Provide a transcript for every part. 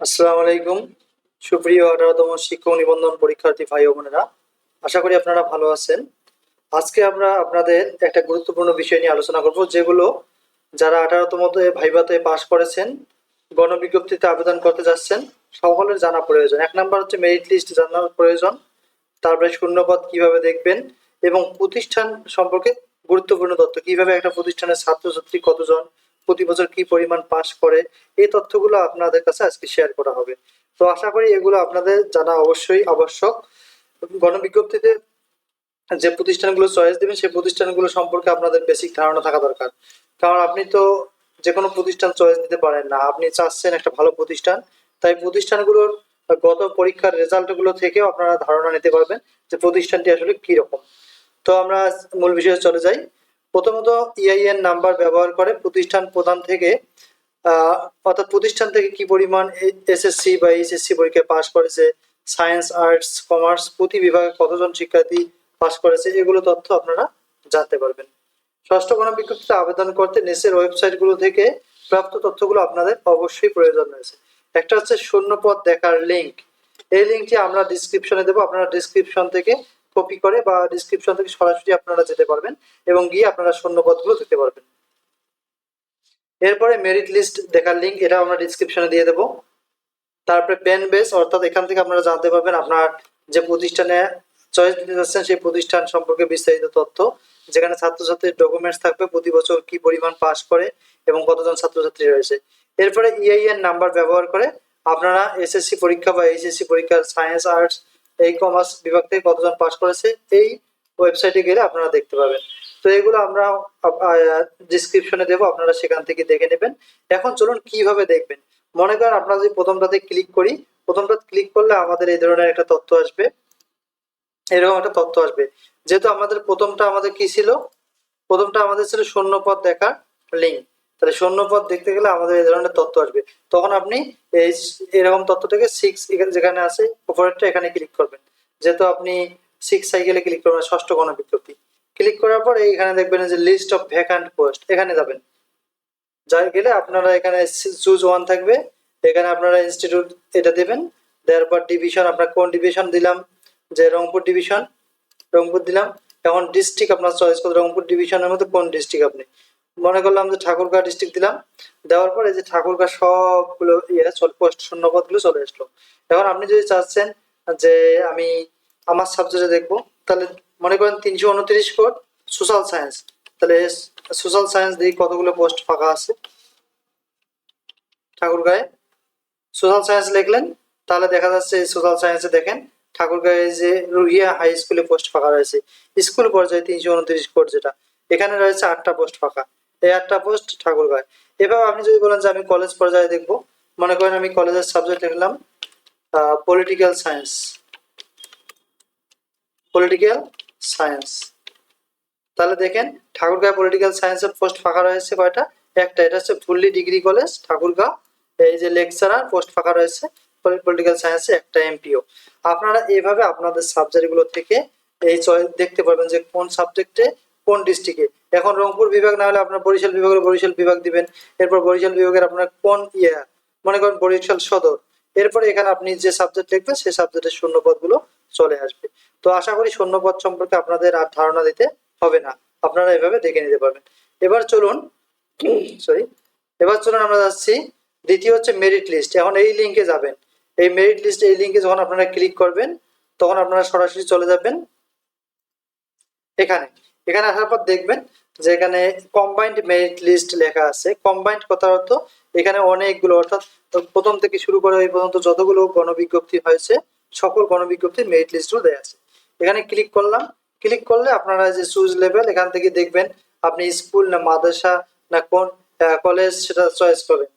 আসসালামু আলাইকুম। সুপ্রিয় 18তম শিক্ষক নিবন্ধন পরীক্ষার্থী ভাই ও বোনেরা, আশা করি আপনারা ভালো আছেন। আজকে আমরা আপনাদের একটা গুরুত্বপূর্ণ বিষয় নিয়ে আলোচনা করব, যেগুলো যারা 18তম ভাইভাতে পাশ করেছেন, গণবিজ্ঞপ্তিতে আবেদন করতে যাচ্ছেন, সকলের জানা প্রয়োজন। এক নাম্বার হচ্ছে মেরিট লিস্ট জানার প্রয়োজন। তারপরে শূন্যপদ কিভাবে দেখবেন এবং প্রতিষ্ঠান সম্পর্কে গুরুত্বপূর্ণ তথ্য, কিভাবে একটা প্রতিষ্ঠানের ছাত্রছাত্রী কতজন, প্রতি বছর কি পরিমাণ পাস করে, এই তথ্যগুলো আপনাদের কাছে আজকে শেয়ার করা হবে। তো আশা করি এগুলো আপনাদের জানা অবশ্যই আবশ্যক। গণবিজ্ঞপ্তিতে যে প্রতিষ্ঠানগুলো চয়েস দিবেন সেই প্রতিষ্ঠানগুলো সম্পর্কে আপনাদের বেসিক ধারণা থাকা দরকার। কারণ আপনি তো যে কোনো প্রতিষ্ঠান চয়েস দিতে পারেন না, আপনি চাচ্ছেন একটা ভালো প্রতিষ্ঠান। তাই প্রতিষ্ঠানগুলোর গত পরীক্ষার রেজাল্টগুলো থেকেও আপনারা ধারণা নিতে পারবেন যে প্রতিষ্ঠানটি আসলে কি রকম। তো আমরা মূল বিষয়ে চলে যাই। প্রথমত ইআইএন নাম্বার ব্যবহার করে প্রতিষ্ঠান প্রদান থেকে অর্থাৎ প্রতিষ্ঠান থেকে কি পরিমাণ এসএসসি বা এইচএসসি পরীক্ষায় পাশ করেছে, সায়েন্স আর্টস কমার্স প্রতি বিভাগে কতজন শিক্ষার্থী পাশ করেছে, এগুলো তথ্য আপনারা জানতে পারবেন। ষষ্ঠ গণবিজ্ঞপ্তিতে আবেদন করতে নিচের ওয়েবসাইটগুলো থেকে প্রাপ্ত তথ্যগুলো আপনাদের অবশ্যই প্রয়োজন রয়েছে। একটা হচ্ছে শূন্যপদ দেখার লিঙ্ক। এই লিঙ্কটি আমরা ডিসক্রিপশনে দেবো, আপনারা ডিসক্রিপশন থেকে কপি করে বা ডিসক্রিপশন থেকে সরাসরি আপনারা যেতে পারবেন এবং গিয়ে আপনারা শূন্যপদগুলো দেখতে পারবেন। এরপরে মেরিট লিস্ট দেখার লিঙ্ক, এটা আমরা ডিসক্রিপশনে দিয়ে দেবো। তারপরে পেন বেস, অর্থাৎ এখান থেকে আপনারা জানতে পারবেন আপনার যে প্রতিষ্ঠানে চয়েস দিতে যাচ্ছেন সেই প্রতিষ্ঠান সম্পর্কে বিস্তারিত তথ্য, যেখানে ছাত্রছাত্রীর ডকুমেন্টস থাকবে, প্রতি বছর কি পরিমাণ পাস করে এবং কতজন ছাত্রছাত্রী রয়েছে। এরপরে ইআইএন নাম্বার ব্যবহার করে আপনারা এসএসসি পরীক্ষা বা এইচএসসি পরীক্ষার সায়েন্স আর্টস এই কমার্স বিভাগ থেকে কতজন পাস করেছে এই ওয়েবসাইটে গেলে আপনারা দেখতে পাবেন। তো এগুলো আমরা ডিসক্রিপশনে দেবো, আপনারা সেখান থেকে দেখে নেবেন। এখন চলুন কিভাবে দেখবেন। মনে করেন আপনারা যদি প্রথমটাতে ক্লিক করি, প্রথমটা ক্লিক করলে আমাদের এই ধরনের একটা তথ্য আসবে, এরকম একটা তথ্য আসবে। যেহেতু আমাদের প্রথমটা আমাদের কি ছিল, প্রথমটা আমাদের ছিল শূন্যপদ দেখার লিঙ্ক, তাহলে শূন্যপদ দেখতে গেলে আমাদের এই ধরনের তথ্য আসবে। তখন আপনি এই এরকম তথ্যটাকে সিক্স যেখানে আছে উপরেরটা এখানে ক্লিক করবেন। যেহেতু আপনি সিক্স সাইকেলে ক্লিক করবেন, ষষ্ঠ গণবিজ্ঞপ্তি ক্লিক করার পর এইখানে দেখবেন যে লিস্ট অফ ভ্যাকান্ট পোস্ট, এখানে যাবেন। যাই গেলে আপনারা এখানে চুজ ওয়ান থাকবে, এখানে আপনারা ইনস্টিটিউট এটা দেবেন। দেওয়ার পর ডিভিশন, আপনার কোন ডিভিশন দিলাম, যে রংপুর ডিভিশন, রংপুর দিলাম। এখন ডিস্ট্রিক্ট আপনার চয়েস করতে, রংপুর ডিভিশনের মধ্যে কোন ডিস্ট্রিক্ট আপনি, মনে করলাম যে ঠাকুরগাঁও ডিস্ট্রিক্ট দিলাম। দেওয়ার পর এই যে ঠাকুরগাঁও সবগুলো পোস্ট শূন্যপদগুলো চলে আসলো। এখন আপনি যদি চাচ্ছেন যে আমি আমার সাবজেক্টে দেখবো, তাহলে মনে করেন 329 কোড সোশ্যাল সায়েন্স, তাহলে সোশ্যাল সায়েন্স দিয়ে কতগুলো পোস্ট ফাঁকা আছে ঠাকুরগাঁয়ে। সোশ্যাল সায়েন্স লিখলেন, তাহলে দেখা যাচ্ছে সোশ্যাল সায়েন্সে দেখেন ঠাকুরগাঁয়ে যে রুহিয়া হাই স্কুলে পোস্ট ফাঁকা রয়েছে, স্কুল পর্যায়ে 329 কোড যেটা, এখানে রয়েছে 8টা পোস্ট ফাঁকা। এই 8টা পোস্ট ঠাকুরগাঁয়। এভাবে আপনি যদি বলেন যে আমি কলেজ পর্যায়ে দেখবো, মনে করেন আমি কলেজের সাবজেক্ট লিখলাম পলিটিক্যাল সায়েন্স, পলিটিক্যাল সায়েন্স, তাহলে দেখেন ঠাকুরগাঁও পলিটিক্যাল সায়েন্সের পোস্ট ফাঁকা রয়েছে কয়টা, একটা, এটা হচ্ছে ফুললি ডিগ্রি কলেজ ঠাকুরগাঁও। এই যে লেকচারার পোস্ট ফাঁকা রয়েছে পলিটিক্যাল সায়েন্সে একটা এমপিও। আপনারা এইভাবে আপনাদের সাবজেক্টগুলো থেকে এই চয়েস দেখতে পারবেন যে কোন সাবজেক্টে কোন ডিস্ট্রিক্টে। এখন রংপুর বিভাগ না হলে আপনার বরিশাল বিভাগের বরিশাল বিভাগ দিবেন। এরপর বরিশাল বিভাগের আপনার কোন মনে করেন বরিশাল সদর। এরপরে এখানে আপনি যে সাবজেক্ট লিখবেন সেই সাবজেক্টের শূন্যপদগুলো চলে আসবে। তো আশা করি শূন্যপদ সম্পর্কে আপনাদের আর ধারণা দিতে হবে না, আপনারা এভাবে দেখে নিতে পারবেন। এবার চলুন সরি এবার চলুন আমরা যাচ্ছি দ্বিতীয় হচ্ছে মেরিট লিস্ট। এখন এই লিঙ্কে যাবেন, এই মেরিট লিস্ট এই লিঙ্কে যখন আপনারা ক্লিক করবেন তখন আপনারা সরাসরি চলে যাবেন এখানে। এখানে আসার পর দেখবেন যে এখানে কম্বাইন্ড মেরিট লিস্ট লেখা আছে। কম্বাইন্ড কথার অর্থ এখানে অনেকগুলো, অর্থাৎ প্রথম থেকে শুরু করে এই পর্যন্ত যতগুলো গণবিজ্ঞপ্তি হয়েছে সকল গণবিজ্ঞপ্তির মেরিট লিস্টও দেওয়া আছে। এখানে ক্লিক করলাম, ক্লিক করলে আপনারা যে চুজ লেভেল এখান থেকে দেখবেন আপনি স্কুল না মাদ্রাসা না কোন কলেজ সেটা চয়েস করবেন।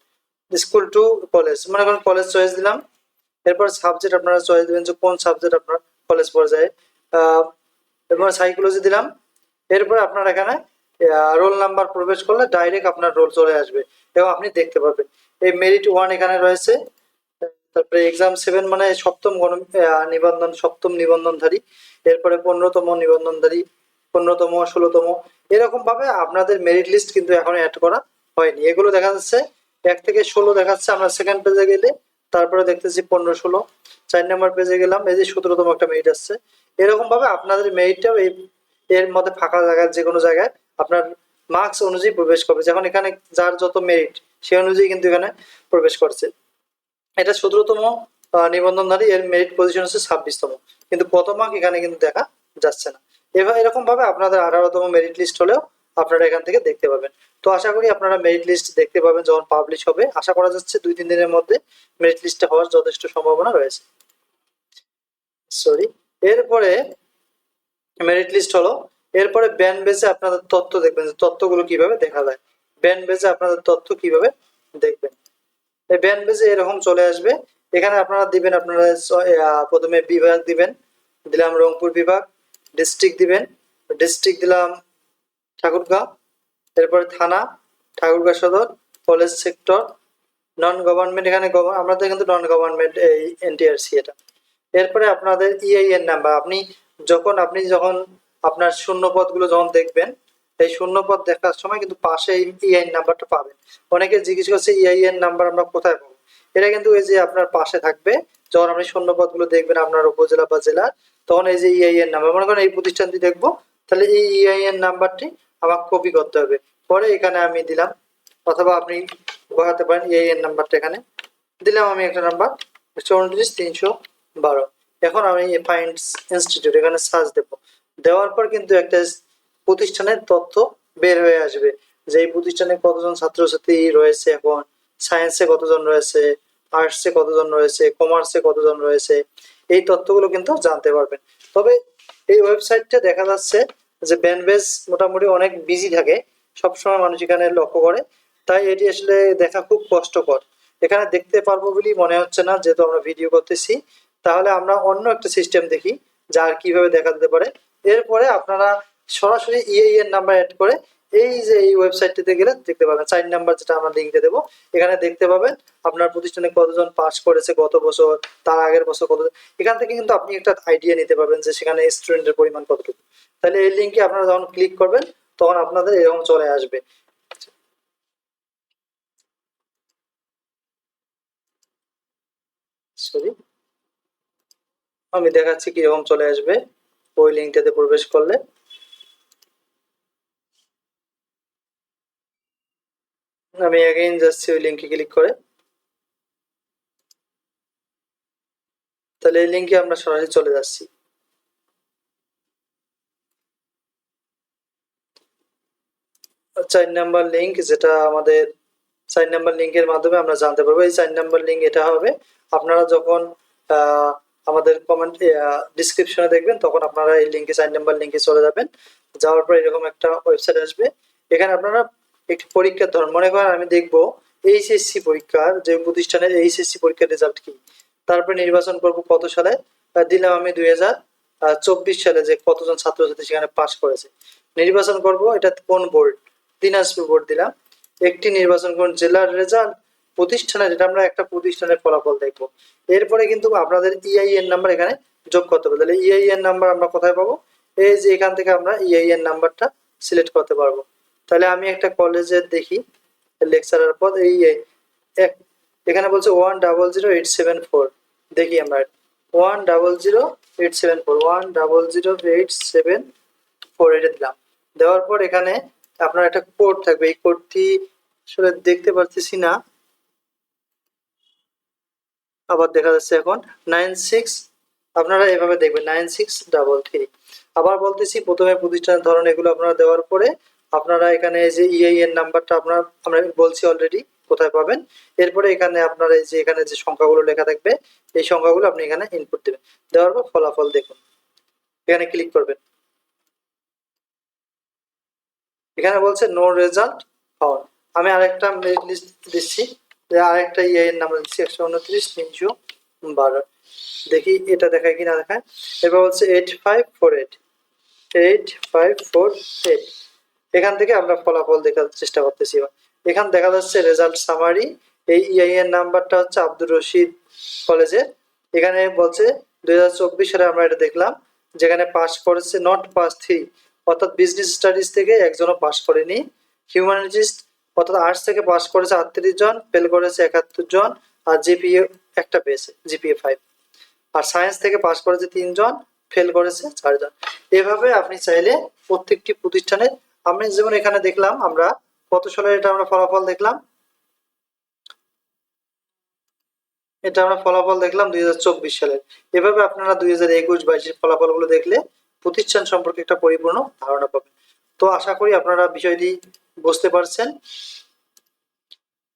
স্কুল টু কলেজ, মনে করেন কলেজ চয়েস দিলাম। এরপর সাবজেক্ট আপনারা চয়েস দিবেন যে কোন সাবজেক্ট আপনার কলেজ পর্যায়ে। এরপর সাইকোলজি দিলাম। এরপর আপনার এখানে রোল নাম্বার প্রবেশ করলে ডাইরেক্ট আপনার রোল চলে আসবে এবং আপনি দেখতে পাবেন। এই মেরিট ওয়ান এখানে রয়েছে, তারপরে এক্সাম 7 মানে সপ্তম নিবন্ধন, সপ্তম নিবন্ধনধারী। এরপরে 15তম নিবন্ধনধারী, 15তম, 16তম, এরকম ভাবে আপনাদের মেরিট লিস্ট কিন্তু এখনো অ্যাড করা হয়নি। এগুলো দেখা যাচ্ছে 1 থেকে 16 দেখাচ্ছে আমরা সেকেন্ড পেজে গেলে, তারপরে দেখতেছি 15-16, 4 নম্বর পেজে গেলাম, এই যে 17তম একটা মেরিট আসছে। এরকম ভাবে আপনাদের মেরিটটাও এর মধ্যে ফাঁকা জায়গায় যে কোনো জায়গায় আপনার মার্কস অনুযায়ী প্রবেশ করবে। যখন এখানে যার যত মেরিট সেই অনুযায়ী কিন্তু এখানে প্রবেশ করছে। এটা 17তম নিবন্ধনধারী, এর মেরিট পজিশন হচ্ছে 26তম, কিন্তু কত মার্ক এখানে কিন্তু দেখা যাচ্ছে না। এবার এরকম ভাবে আপনাদের 18তম মেরিট লিস্ট হলেও আপনারা এখান থেকে দেখতে পাবেন। তো আশা করি আপনারা মেরিট লিস্ট দেখতে পাবেন যখন পাবলিশ হবে। আশা করা যাচ্ছে 2-3 দিনের মধ্যে মেরিট লিস্টে হওয়ার যথেষ্ট সম্ভাবনা রয়েছে। সরি, এরপরে মেরিট লিস্ট হলো। এরপরে ব্যান্ড বেজে আপনাদের তথ্য দেখবেন, যে তথ্যগুলো কিভাবে দেখা যায়। ব্যান্ড বেজে আপনাদের তথ্য কিভাবে দেখবেন, এই ব্যান্ড বেজে এরকম চলে আসবে। এখানে আপনারা দিবেন, আপনারা প্রথমে বিভাগ দিবেন, দিলাম রংপুর বিভাগ। ডিস্ট্রিক্ট দিবেন, ডিস্ট্রিক্ট দিলাম ঠাকুরগাঁও। এরপরে থানা ঠাকুরগাঁও সদর। কলেজ সেক্টর, নন গভর্নমেন্ট, এখানে আমাদের কিন্তু নন গভর্নমেন্ট এই এনটিআরসি এটা। এরপরে আপনাদের ইআইএন নাম্বার, আপনি যখন আপনার শূন্য পদগুলো যখন দেখবেন, এই শূন্য পদ দেখার সময় কিন্তু পাশে ইআইএন নাম্বারটা পাবেন। অনেকে জিজ্ঞেস করছে ইআইএন নাম্বার আমরা কোথায় পাবো। এটা কিন্তু এই যে আপনার পাশে থাকবে, যখন আপনি শূন্য পদগুলো দেখবেন আপনার উপজেলা বা জেলা, তখন এই যে ইআইএন নাম্বার, মনে করেন এই প্রতিষ্ঠানটি দেখবো, তাহলে এই ইআইএন নাম্বারটি আমার কপি করতে হবে। পরে এখানে আমি দিলাম, অথবা আপনি বসাতে পারেন ইআইএন নাম্বারটা। এখানে দিলাম আমি একটা নাম্বার 34,312। এখন আমি ফাইন্ড ইনস্টিটিউট এখানে সার্চ দেব। দেওয়ার পর কিন্তু একটা প্রতিষ্ঠানের তথ্য বের হয়ে আসবে, যে এই প্রতিষ্ঠানে কতজন ছাত্রছাত্রী রয়েছে, এখন সায়েন্সে কতজন রয়েছে, আর্টসে কতজন রয়েছে, কমার্সে কতজন রয়েছে, এই তথ্যগুলো কিন্তু জানতে পারবেন। তবে এই ওয়েবসাইটটা দেখা যাচ্ছে যে ব্যান্ডবেজ মোটামুটি অনেক বিজি থাকে, সবসময় মানুষ এখানে লক্ষ্য করে, তাই এটি আসলে দেখা খুব কষ্টকর। এখানে দেখতে পারবো বলেই মনে হচ্ছে না, যেহেতু আমরা ভিডিও করতেছি। তাহলে আমরা অন্য একটা সিস্টেম দেখি, যার কিভাবে দেখা যেতে পারে। এরপরে আপনারা সরাসরি ইআইএন নাম্বার অ্যাড করে এই যে এই ওয়েবসাইটটিতে গেলে দেখতে পাবেন। 4 নাম্বার যেটা আমরা লিঙ্কে দেবো, এখানে দেখতে পাবেন আপনার প্রতিষ্ঠানে কতজন পাস করেছে গত বছর, তার আগের বছর কত। এখান থেকে কিন্তু আপনি একটা আইডিয়া নিতে পারবেন যে সেখানে স্টুডেন্টের পরিমাণ কতটুকু। তাহলে এই লিঙ্কে আপনারা যখন ক্লিক করবেন তখন আপনাদের এরকম চলে আসবে। সরি, আমি দেখাচ্ছি কিরকম চলে আসবে ওই লিঙ্কটাতে প্রবেশ করলে। আমি অ্যাগেইন যাচ্ছি ওই লিঙ্কে ক্লিক করে, তাহলে এই লিঙ্কে আমরা সরাসরি চলে যাচ্ছি। 4 নাম্বার লিঙ্ক, যেটা আমাদের 4 নাম্বার লিঙ্কের মাধ্যমে আমরা জানতে পারবো। এই 4 নাম্বার লিঙ্ক এটা হবে, আপনারা যখন আমাদের কমেন্ট ডিসক্রিপশনে দেখবেন তখন আপনারা এই লিঙ্কে 4 নাম্বার লিঙ্কে চলে যাবেন। যাওয়ার পর এরকম একটা ওয়েবসাইট আসবে। এখানে আপনারা একটি পরীক্ষার ধরন, মনে করেন আমি দেখবো এইচএসসি পরীক্ষার, যে প্রতিষ্ঠানের এইচএসসি পরীক্ষার রেজাল্ট কি। তারপরে নির্বাচন করব কত সালে, দিলাম আমি 2024 সালে, যে কতজন ছাত্রছাত্রী সেখানে পাস করেছে। নির্বাচন করব এটা কোন বোর্ড, দিনাজপুর বোর্ড দিলাম। একটি নির্বাচন করুন জেলার রেজাল্ট, প্রতিষ্ঠানের, এটা আমরা একটা প্রতিষ্ঠানের ফলাফল দেখবো। এরপরে কিন্তু আপনাদের ইআইএন নাম্বার এখানে যোগ করতে হবে। তাহলে ইআইএন নাম্বার আমরা কোথায় পাবো, এই যে এখান থেকে আমরা ইআইএন নাম্বারটা সিলেক্ট করতে পারবো। তাহলে আমি একটা কলেজের দেখি লেকচারার পদ, এই এখানে বলছে 1000874, দেখি আমরা 1000874, 1000874 এটা দিলাম। দেওয়ার পর এখানে আপনার একটা কোড থাকবে, এই কোডটি আসলে দেখতে পারতেছি না, আবার দেখা যাচ্ছে এখন 96, আপনারা এভাবে দেখবেন 9633। আবার বলতেছি, প্রথমে প্রতিষ্ঠানের ধরন এগুলো আপনারা দেওয়ার পরে আপনারা এখানে এই যে ইআইএন নাম্বারটা আমরা বলছি অলরেডি কোথায় পাবেন। এরপরে এখানে আপনারা এই যে এখানে যে সংখ্যাগুলো লেখা থাকবে, এই সংখ্যাগুলো আপনি এখানে ইনপুট দেবেন। দেওয়ার পর ফলাফল দেখুন, এখানে ক্লিক করবেন। এখানে বলছে নো রেজাল্ট ফাউন্ড। আমি আরেকটা মেরিট লিস্ট দিচ্ছি, আরেকটা ইআইএন নাম্বার দিচ্ছি 129,312। দেখি এটা দেখায় কি না দেখায়। এবার হচ্ছে 8548, 8548। এখান থেকে আমরা ফলাফল দেখার চেষ্টা করতেছি। এখান দেখা যাচ্ছে রেজাল্ট সামারি। এই ইআইএন নাম্বারটা হচ্ছে আব্দুর রশিদ কলেজে। এখানে বলছে 2024 সালে আমরা এটা দেখলাম, যেখানে পাস করেছে নট পাস 3, অর্থাৎ বিজনেস স্টাডিজ থেকে একজনও পাস করেনি। হিউম্যানিটিস অর্থাৎ আর্টস থেকে পাস করেছে 38 জন, ফেল করেছে 71 জন, আর জিপিএ একটা পেয়েছে জিপিএ 5, আর সায়েন্স থেকে পাস করেছে 3 জন, ফেল করেছে 4 জন। এভাবে আপনি চাইলে প্রত্যেকটি প্রতিষ্ঠানের, আমি যেমন এখানে দেখলাম আমরা কত সালে এটা আমরা ফলাফল দেখলাম, এটা আমরা ফলাফল দেখলাম 2024 সালের। এভাবে আপনারা 2021-22 ফলাফলগুলো দেখলে প্রতিষ্ঠান সম্পর্কে একটা পরিপূর্ণ ধারণা পাবেন। তো আশা করি আপনারা বিষয়টি বুঝতে পারছেন।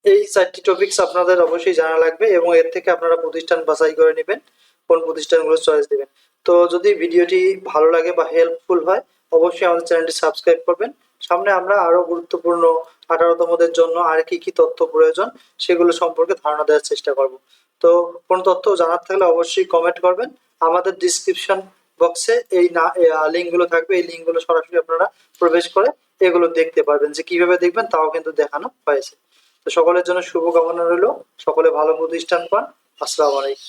এই 4টি টপিকস আপনাদের অবশ্যই জানা লাগবে এবং এর থেকে আপনারা প্রতিষ্ঠান বাছাই করে নেবেন কোন প্রতিষ্ঠানগুলো চয়েস দিবেন। তো যদি ভিডিওটি ভালো লাগে বা হেল্পফুল হয় অবশ্যই আমাদের চ্যানেলটি সাবস্ক্রাইব করবেন। সামনে আমরা আরো গুরুত্বপূর্ণ 18তমদের জন্য আর কি কি তথ্য প্রয়োজন সেগুলো সম্পর্কে ধারণা দেওয়ার চেষ্টা করব। তো কোন তথ্য জানার থাকলে অবশ্যই কমেন্ট করবেন। আমাদের ডিসক্রিপশন বক্সে এই লিঙ্কগুলো থাকবে, এই লিঙ্কগুলো সরাসরি আপনারা প্রবেশ করে এগুলো দেখতে পারবেন। যে কিভাবে দেখবেন তাও কিন্তু দেখানো হয়েছে। তো সকলের জন্য শুভকামনা রইল, সকলে ভালো প্রতিষ্ঠান পান। আসসালামু আলাইকুম।